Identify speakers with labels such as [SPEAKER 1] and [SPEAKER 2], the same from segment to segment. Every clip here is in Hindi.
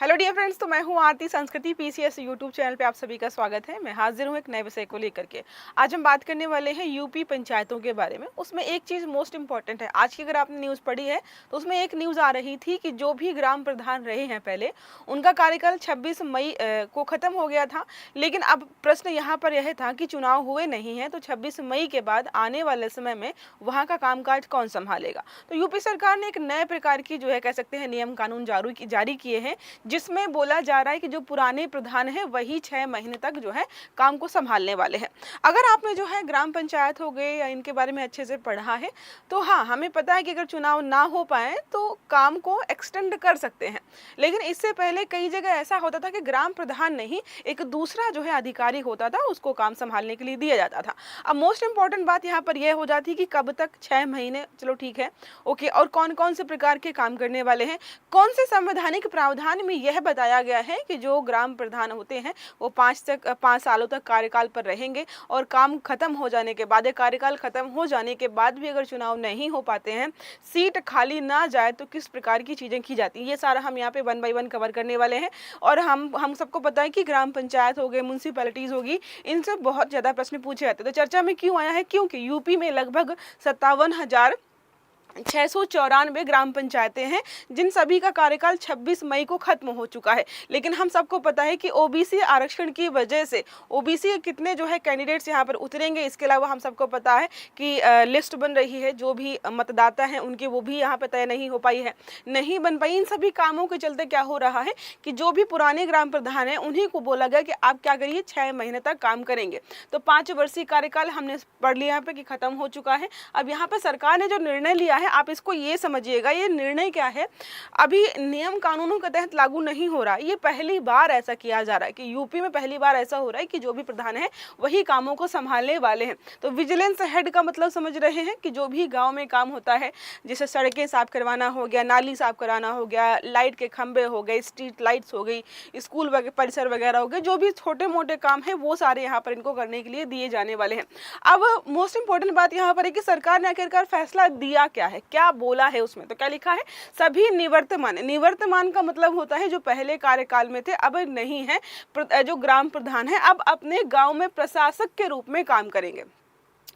[SPEAKER 1] हेलो डियर फ्रेंड्स, तो मैं हूं आरती। संस्कृति पीसीएस यूट्यूब चैनल पे आप सभी का स्वागत है। मैं हाजिर हूं एक नए विषय को लेकर के। आज हम बात करने वाले हैं यूपी पंचायतों के बारे में। उसमें एक चीज़ मोस्ट इंपॉर्टेंट है। आज की अगर आपने न्यूज़ पढ़ी है तो उसमें एक न्यूज़ आ रही थी कि जो भी ग्राम प्रधान रहे हैं पहले, उनका कार्यकाल 26 मई को ख़त्म हो गया था। लेकिन अब प्रश्न यहाँ पर यह था कि चुनाव हुए नहीं हैं, तो 26 मई के बाद आने वाले समय में वहाँ का कामकाज कौन संभालेगा। तो यूपी सरकार ने एक नए प्रकार की जो है कह सकते हैं नियम कानून जारी किए हैं, जिसमें बोला जा रहा है कि जो पुराने प्रधान हैं वही 6 महीने तक जो है काम को संभालने वाले हैं। अगर आपने जो है ग्राम पंचायत हो गए या इनके बारे में अच्छे से पढ़ा है तो हाँ, हमें पता है कि अगर चुनाव ना हो पाए तो काम को एक्सटेंड कर सकते हैं। लेकिन इससे पहले कई जगह ऐसा होता था कि ग्राम प्रधान नहीं, एक दूसरा जो है अधिकारी होता था, उसको काम संभालने के लिए दिया जाता था। अब मोस्ट इंपॉर्टेंट बात यहाँ पर यह हो जाती कि कब तक, 6 महीने, चलो ठीक है, ओके। और कौन कौन से प्रकार के काम करने वाले हैं, कौन से संवैधानिक प्रावधान में यह बताया गया है कि जो ग्राम प्रधान होते हैं वो 5 सालों तक कार्यकाल पर रहेंगे और काम खत्म हो जाने के बाद, कार्यकाल खत्म हो जाने के बाद भी अगर चुनाव नहीं हो पाते हैं, सीट खाली ना जाए, तो किस प्रकार की चीज़ें की जाती हैं, ये सारा हम यहाँ पे 1 बाय 1 कवर करने वाले हैं। और हम सबको पता है कि ग्राम पंचायत हो गए, म्यूनसिपैलिटीज़ होगी, इनसे बहुत ज़्यादा प्रश्न पूछे जाते हैं। तो चर्चा में क्यों आया है? क्योंकि यूपी में लगभग 57,694 ग्राम पंचायतें हैं, जिन सभी का कार्यकाल 26 मई को खत्म हो चुका है। लेकिन हम सबको पता है कि ओबीसी आरक्षण की वजह से ओबीसी के कितने जो है कैंडिडेट्स यहाँ पर उतरेंगे, इसके अलावा हम सबको पता है कि लिस्ट बन रही है, जो भी मतदाता हैं उनके, वो भी यहाँ पर तय नहीं हो पाई है, नहीं बन पाई। इन सभी कामों के चलते क्या हो रहा है कि जो भी पुराने ग्राम प्रधान हैं उन्हीं को बोला गया कि आप क्या करिए, 6 महीने तक काम करेंगे। तो 5 वर्षीय कार्यकाल हमने पढ़ लिया यहाँ पे कि खत्म हो चुका है। अब यहाँ पर सरकार ने जो निर्णय लिया है, आप इसको ये समझिएगा, ये निर्णय क्या है, अभी नियम कानूनों के तहत लागू नहीं हो रहा है। ये पहली बार ऐसा किया जा रहा है कि यूपी में पहली बार ऐसा हो रहा है कि जो भी प्रधान है वही कामों को संभालने वाले हैं। तो विजिलेंस हेड का मतलब समझ रहे हैं कि जो भी गांव में काम होता है, जैसे सड़कें साफ करवाना हो गया, नाली साफ कराना हो गया, लाइट के खंभे हो गए, स्ट्रीट लाइट्स हो गई, स्कूल परिसर वगैरह हो गए, जो भी छोटे मोटे काम है वो सारे यहाँ पर इनको करने के लिए दिए जाने वाले हैं। अब मोस्ट इंपॉर्टेंट बात यहाँ पर है कि सरकार ने आखिरकार फैसला दिया क्या है, क्या बोला है उसमें। तो क्या लिखा है, सभी निवर्तमान, निवर्तमान का मतलब होता है जो पहले कार्यकाल में थे, अब नहीं है, जो ग्राम प्रधान है अब अपने गांव में प्रशासक के रूप में काम करेंगे।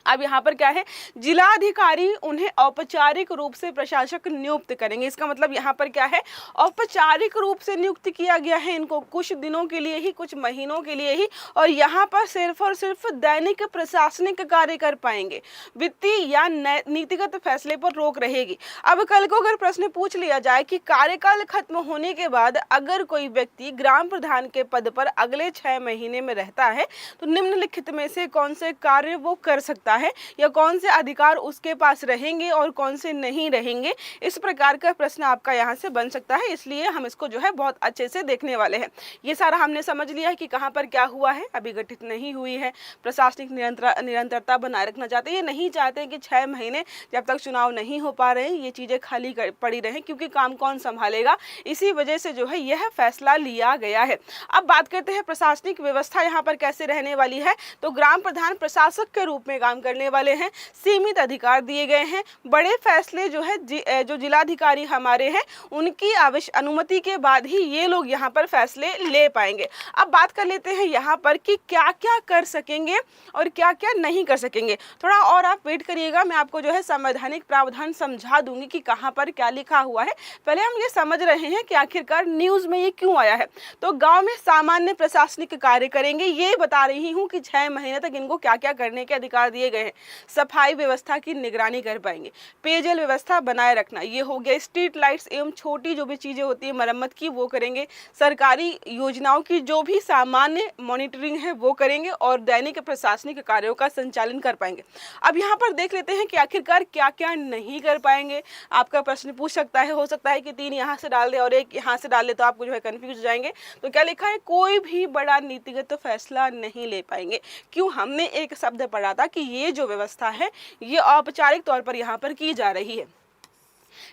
[SPEAKER 1] अब यहाँ पर क्या है, जिलाधिकारी उन्हें औपचारिक रूप से प्रशासक नियुक्त करेंगे। इसका मतलब यहाँ पर क्या है, औपचारिक रूप से नियुक्त किया गया है इनको, कुछ दिनों के लिए ही, कुछ महीनों के लिए ही, और यहाँ पर सिर्फ और सिर्फ दैनिक प्रशासनिक कार्य कर पाएंगे, वित्तीय या नीतिगत फैसले पर रोक रहेगी। अब कल को अगर प्रश्न पूछ लिया जाए कि कार्यकाल खत्म होने के बाद अगर कोई व्यक्ति ग्राम प्रधान के पद पर अगले 6 महीने में रहता है तो निम्नलिखित में से कौन से कार्य वो कर सकता है, या कौन से अधिकार उसके पास रहेंगे और कौन से नहीं रहेंगे। इस प्रकार का प्रश्न आपका यहाँ से बन सकता है, इसलिए हम इसको जो है बहुत अच्छे से देखने वाले हैं। ये सारा हमने समझ लिया है कि कहाँ पर क्या हुआ है, अभी गठित नहीं हुई है, प्रशासनिक निरंतरता बनाए रखना चाहते हैं। ये नहीं चाहते कि 6 महीने जब तक चुनाव नहीं हो पा रहे हैं ये चीज़ें खाली पड़ी रहें, क्योंकि काम कौन संभालेगा, इसी वजह से जो है यह फैसला लिया गया है। अब बात करते हैं प्रशासनिक व्यवस्था यहाँ पर कैसे रहने वाली है। तो ग्राम प्रधान प्रशासक के रूप में काम करने वाले हैं, सीमित अधिकार दिए गए हैं, बड़े फैसले जो है जो जिलाधिकारी हमारे हैं उनकी अनुमति के बाद ही ये लोग यहाँ पर फैसले ले पाएंगे। अब बात कर लेते हैं यहाँ पर कि क्या क्या कर सकेंगे और क्या क्या नहीं कर सकेंगे। थोड़ा और आप वेट करिएगा, मैं आपको जो है संवैधानिक प्रावधान समझा दूंगी कि कहाँ पर क्या लिखा हुआ है। पहले हम ये समझ रहे हैं कि आखिरकार न्यूज़ में ये क्यों आया है। तो गाँव में सामान्य प्रशासनिक कार्य करेंगे, ये बता रही हूँ कि 6 महीने तक इनको क्या क्या करने के अधिकार दिए गए हैं। सफाई व्यवस्था की निगरानी कर पाएंगे, पेयजल व्यवस्था बनाए रखना, ये हो गया, स्ट्रीट लाइट्स एवं छोटी जो भी चीजें होती है मरम्मत की वो करेंगे, सरकारी योजनाओं की जो भी सामान्य मॉनिटरिंग है वो करेंगे, और दैनिक प्रशासनिक कार्यों का संचालन कर पाएंगे। अब यहाँ पर देख लेते हैं कि आखिरकार क्या क्या नहीं कर पाएंगे। आपका प्रश्न पूछ सकता है, हो सकता है कि 3 यहाँ से डाल दे और 1 यहाँ से डाल दे, तो आपको जो है कंफ्यूज हो जाएंगे। तो क्या लिखा है, कोई भी बड़ा नीतिगत फैसला नहीं ले पाएंगे। क्यों, हमने एक शब्द पढ़ा था कि ये जो व्यवस्था है ये औपचारिक तौर पर यहाँ पर की जा रही है।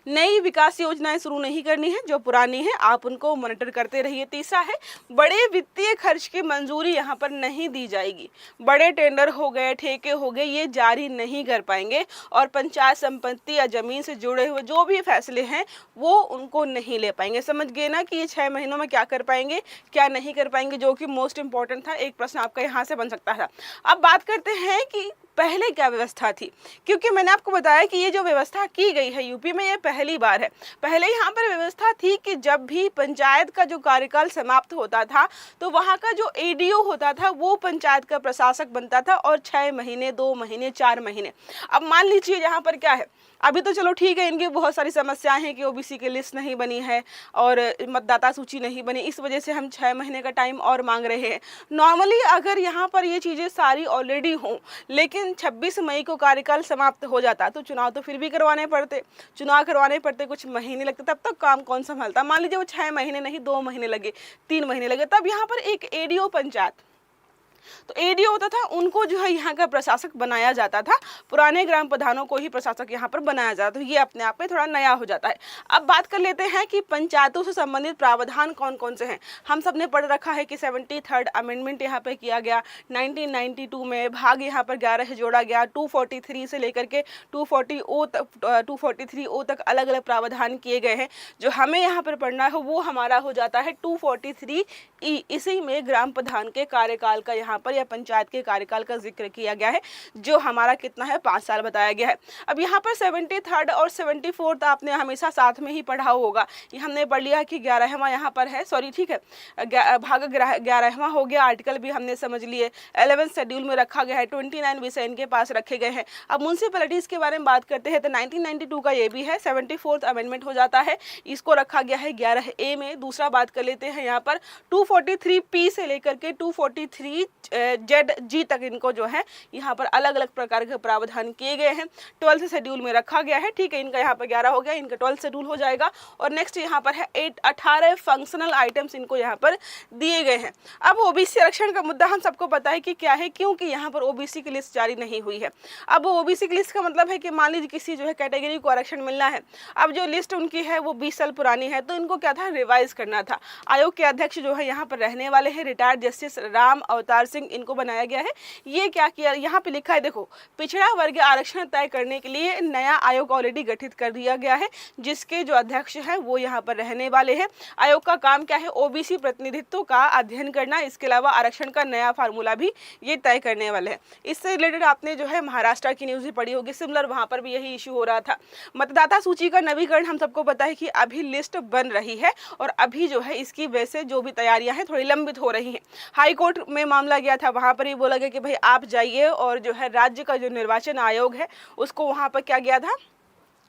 [SPEAKER 1] नई विकास योजनाएं शुरू नहीं करनी है, जो पुरानी है आप उनको मॉनिटर करते रहिए। तीसरा है, बड़े वित्तीय खर्च की मंजूरी यहाँ पर नहीं दी जाएगी। बड़े टेंडर हो गए, ठेके हो गए, ये जारी नहीं कर पाएंगे और पंचायत संपत्ति या जमीन से जुड़े हुए जो भी फैसले हैं वो उनको नहीं ले पाएंगे। समझ गए ना कि ये 6 महीनों में क्या कर पाएंगे, क्या नहीं कर पाएंगे, जो कि मोस्ट इंपॉर्टेंट था। एक प्रश्न आपका यहाँ से बन सकता था। अब बात करते हैं कि पहले क्या व्यवस्था थी, क्योंकि मैंने आपको बताया कि ये जो व्यवस्था की गई है यूपी में ये पहली बार है। पहले यहाँ पर व्यवस्था थी कि जब भी पंचायत का जो कार्यकाल समाप्त होता था तो वहाँ का जो एडीओ होता था वो पंचायत का प्रशासक बनता था और 6 महीने, 2 महीने, 4 महीने। अब मान लीजिए यहाँ पर क्या है, अभी तो चलो ठीक है, इनकी बहुत सारी समस्याएं हैं कि ओबीसी की लिस्ट नहीं बनी है और मतदाता सूची नहीं बनी, इस वजह से हम 6 महीने का टाइम और मांग रहे हैं। नॉर्मली अगर यहाँ पर ये चीज़ें सारी ऑलरेडी हों, लेकिन 26 मई को कार्यकाल समाप्त हो जाता तो चुनाव तो फिर भी करवाने पड़ते, कुछ महीने लगते, तब तक काम कौन संभालता। मान लीजिए वो 6 महीने नहीं, 2 महीने लगे, 3 महीने लगे, तब यहाँ पर एक एडीओ पंचायत, तो एडीओ होता था, उनको जो है यहाँ का प्रशासक बनाया जाता था। पुराने ग्राम प्रधानों को ही प्रशासक यहाँ पर बनाया जाता, तो ये अपने आप में थोड़ा नया हो जाता है। अब बात कर लेते हैं कि पंचायतों से संबंधित प्रावधान कौन कौन से हैं। हम सब ने पढ़ रखा है कि 73rd अमेंडमेंट यहाँ पे किया गया 1992 में, भाग यहाँ पर 11 जोड़ा गया, 243 से लेकर के 243O तक अलग अलग प्रावधान किए गए हैं। जो हमें यहाँ पर पढ़ना है वो हमारा हो जाता है 243E। इसी में ग्राम प्रधान के कार्यकाल का यहाँ पर या पंचायत के कार्यकाल का जिक्र किया गया है, जो हमारा कितना है, 5 साल बताया गया है। अब यहाँ पर 73rd और 74th आपने हमेशा साथ में ही पढ़ा होगा। ये हमने पढ़ लिया कि 11वां यहाँ पर है, सॉरी ठीक है, भाग 11वां हो गया, आर्टिकल भी हमने समझ लिए, 11th शेड्यूल में रखा गया है, 29 विषय इनके पास रखे गए हैं। अब म्युनिसिपैलिटीज के बारे में बात करते हैं तो 1992 का ये भी है, 74th अमेंडमेंट हो जाता है, इसको रखा गया है 11A में। दूसरा बात कर लेते हैं यहाँ पर 243P से लेकर के 243ZG तक इनको जो है यहाँ पर अलग अलग प्रकार के प्रावधान किए गए हैं, 12th शेड्यूल में रखा गया है। ठीक है, इनका यहाँ पर 11 हो गया, इनका 12th शेड्यूल हो जाएगा। और नेक्स्ट यहाँ पर है 18 फंक्शनल आइटम्स इनको यहाँ पर दिए गए हैं। अब ओबीसी आरक्षण का मुद्दा हम सबको पता है कि क्या है, क्योंकि यहाँ पर ओबीसी की लिस्ट जारी नहीं हुई है। अब ओबीसी की लिस्ट का मतलब है कि मान लीजिए किसी जो है कैटेगरी को आरक्षण मिलना है, अब जो लिस्ट उनकी है वो 20 साल पुरानी है, तो इनको क्या था, रिवाइज करना था। आयोग के अध्यक्ष जो है यहाँ पर रहने वाले हैं रिटायर्ड जस्टिस राम अवतार सिंह, इनको बनाया गया है। ये क्या किया, यहाँ पे लिखा है, देखो, पिछड़ा वर्ग आरक्षण तय करने के लिए नया आयोग ऑलरेडी गठित कर दिया गया है, जिसके जो अध्यक्ष हैं वो यहाँ पर रहने वाले हैं। आयोग का काम क्या है, ओबीसी प्रतिनिधित्व का अध्ययन करना, इसके अलावा आरक्षण का नया फार्मूला भी ये तय करने वाले हैं। इससे रिलेटेड आपने जो है महाराष्ट्र की न्यूज़ भी पढ़ी होगी, सिमिलर वहाँ पर भी यही इशू हो रहा था। मतदाता सूची का नवीकरण हम सबको पता है कि अभी लिस्ट बन रही है और अभी जो है इसकी वजह से जो भी तैयारियां हैं थोड़ी लंबित हो रही हैं। हाई कोर्ट में मामला गया था, वहां पर ही बोला गया कि भाई आप जाइए और जो है राज्य का जो निर्वाचन आयोग है उसको वहां पर क्या गया था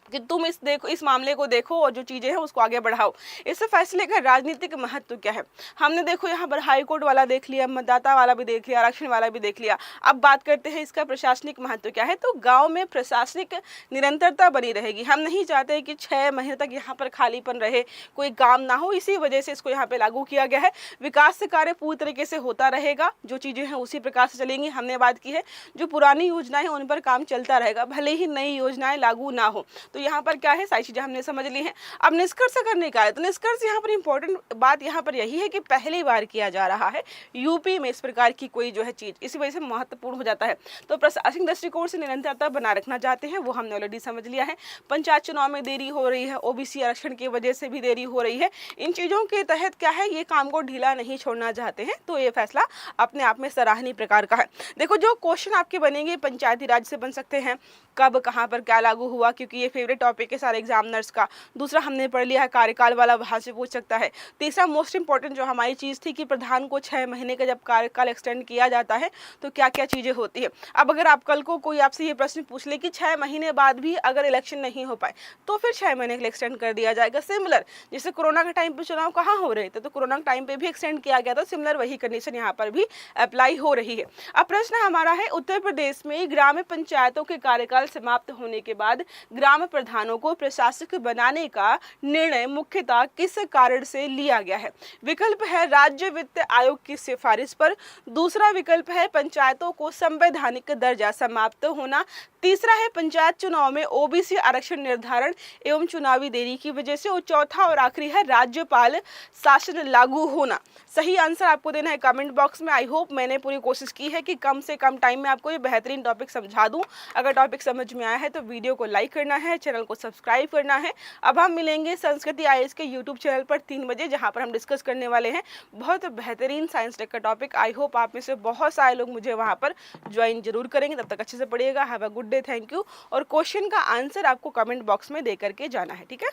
[SPEAKER 1] कि तुम इस मामले को देखो और जो चीज़ें हैं उसको आगे बढ़ाओ। इस फैसले का राजनीतिक महत्व क्या है, हमने देखो यहाँ पर हाई कोर्ट वाला देख लिया, मतदाता वाला भी देख लिया, आरक्षण वाला भी देख लिया। अब बात करते हैं इसका प्रशासनिक महत्व क्या है। तो गांव में प्रशासनिक निरंतरता बनी रहेगी। हम नहीं चाहते कि 6 महीने तक यहाँ पर खालीपन रहे, कोई काम ना हो, इसी वजह से इसको यहाँ पे लागू किया गया है। विकास कार्य पूरी तरीके से होता रहेगा, जो चीज़ें हैं उसी प्रकार से चलेंगी। हमने बात की है जो पुरानी योजनाएं हैं उन पर काम चलता रहेगा, भले ही नई योजनाएं लागू ना हो। तो यहाँ पर क्या है, सारी चीजें हमने समझ ली हैं। अब निष्कर्ष करने का है, तो निष्कर्ष यहाँ पर इंपॉर्टेंट बात यहाँ पर यही है कि पहली बार किया जा रहा है यूपी में इस प्रकार की कोई जो है चीज, इसी वजह से महत्वपूर्ण हो जाता है। तो प्रशासनिक दृष्टिकोण से निरंतरता बना रखना चाहते हैं, वो हमने ऑलरेडी समझ लिया है। पंचायत चुनाव में देरी हो रही है, ओबीसी आरक्षण की वजह से भी देरी हो रही है, इन चीजों के तहत क्या है, ये काम को ढीला नहीं छोड़ना चाहते हैं। तो ये फैसला अपने आप में सराहनीय प्रकार का है। देखो, जो क्वेश्चन आपके बनेंगे पंचायती राज से बन सकते हैं, कब कहाँ पर क्या लागू हुआ, क्योंकि ये फेवरेट टॉपिक है सारे एग्जामिनर्स का। दूसरा हमने पढ़ लिया है कार्यकाल वाला, वहाँ से पूछ सकता है। तीसरा मोस्ट इंपॉर्टेंट जो हमारी चीज़ थी कि प्रधान को 6 महीने का जब कार्यकाल एक्सटेंड किया जाता है तो क्या क्या चीज़ें होती है। अब अगर आप कल को कोई आपसे ये प्रश्न पूछ ले कि 6 महीने बाद भी अगर इलेक्शन नहीं हो पाए तो फिर 6 महीने के लिए एक्सटेंड कर दिया जाएगा। सिमिलर जैसे कोरोना के टाइम पर चुनाव कहाँ हो रहे थे, तो कोरोना के टाइम पर भी एक्सटेंड किया गया था, सिमिलर वही कंडीशन यहाँ पर भी अप्लाई हो रही है। अब प्रश्न हमारा है, उत्तर प्रदेश में ग्राम पंचायतों के कार्यकाल समाप्त होने के बाद ग्राम प्रधानों को प्रशासक बनाने का निर्णय मुख्यतः किस कारण से लिया गया है? विकल्प है राज्य वित्त आयोग की सिफारिश पर, दूसरा विकल्प है पंचायतों को संवैधानिक दर्जा समाप्त होना, तीसरा है पंचायत चुनाव में ओबीसी आरक्षण निर्धारण एवं चुनावी देरी की वजह से, और चौथा और आखिरी है राज्यपाल शासन लागू होना। सही आंसर आपको देना है कमेंट बॉक्स में। आई होप मैंने पूरी कोशिश की है कि कम से कम टाइम में आपको ये बेहतरीन टॉपिक समझा दूं। अगर टॉपिक समझ में आया है तो वीडियो को लाइक करना है, चैनल को सब्सक्राइब करना है। अब हम मिलेंगे संस्कृति आईएएस के यूट्यूब चैनल पर 3 बजे, जहाँ पर हम डिस्कस करने वाले हैं बहुत बेहतरीन साइंस टेक का टॉपिक। आई होप आप में से बहुत सारे लोग मुझे वहाँ पर ज्वाइन जरूर करेंगे। तब तक अच्छे से पढ़िएगा। Have a good day, thank you. और क्वेश्चन का आंसर आपको कमेंट बॉक्स में दे करके जाना है, ठीक है।